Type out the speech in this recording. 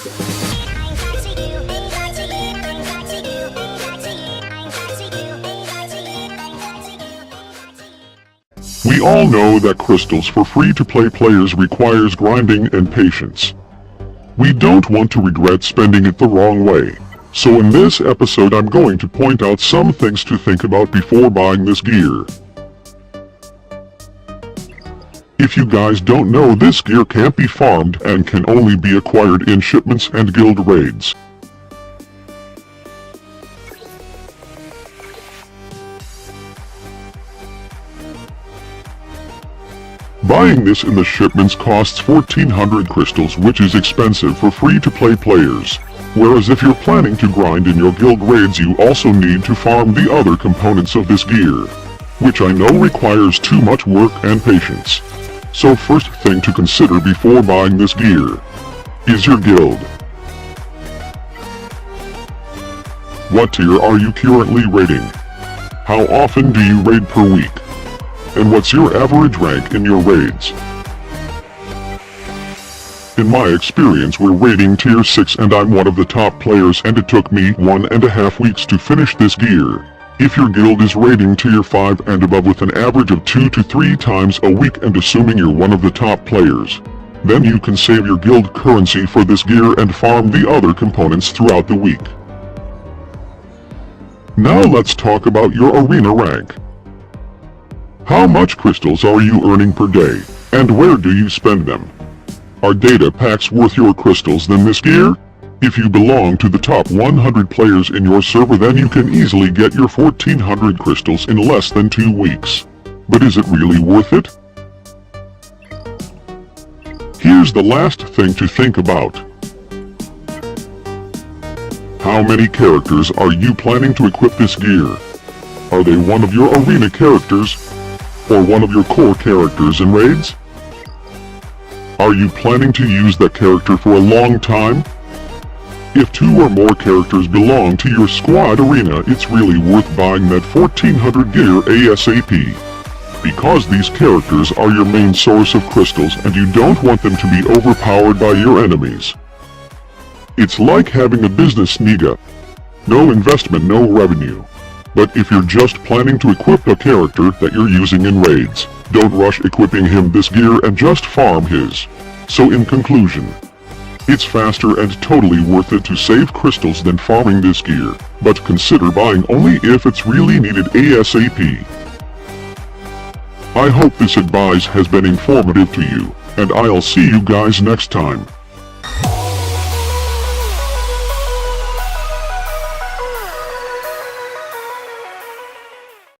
We all know that crystals for free-to-play players requires grinding and patience. We don't want to regret spending it the wrong way. So in this episode I'm going to point out some things to think about before buying this gear. If you guys don't know, this gear can't be farmed and can only be acquired in shipments and guild raids. Buying this in the shipments costs 1400 crystals, which is expensive for free-to-play players. Whereas if you're planning to grind in your guild raids, you also need to farm the other components of this gear, which I know requires too much work and patience. So first thing to consider before buying this gear is your guild. What tier are you currently raiding? How often do you raid per week? And what's your average rank in your raids? In my experience, we're raiding tier 6 and I'm one of the top players, and it took me 1.5 weeks to finish this gear. If your guild is raiding tier 5 and above with an average of 2 to 3 times a week, and assuming you're one of the top players, then you can save your guild currency for this gear and farm the other components throughout the week. Now let's talk about your arena rank. How much crystals are you earning per day, and where do you spend them? Are data packs worth your crystals than this gear? If you belong to the top 100 players in your server, then you can easily get your 1400 crystals in less than 2 weeks. But is it really worth it? Here's the last thing to think about. How many characters are you planning to equip this gear? Are they one of your arena characters, or one of your core characters in raids? Are you planning to use that character for a long time? If 2 or more characters belong to your squad arena, it's really worth buying that 1400 gear ASAP. Because these characters are your main source of crystals and you don't want them to be overpowered by your enemies. It's like having a business nigga. No investment, no revenue. But if you're just planning to equip a character that you're using in raids, don't rush equipping him this gear and just farm his. So in conclusion, it's faster and totally worth it to save crystals than farming this gear, but consider buying only if it's really needed ASAP. I hope this advice has been informative to you, and I'll see you guys next time.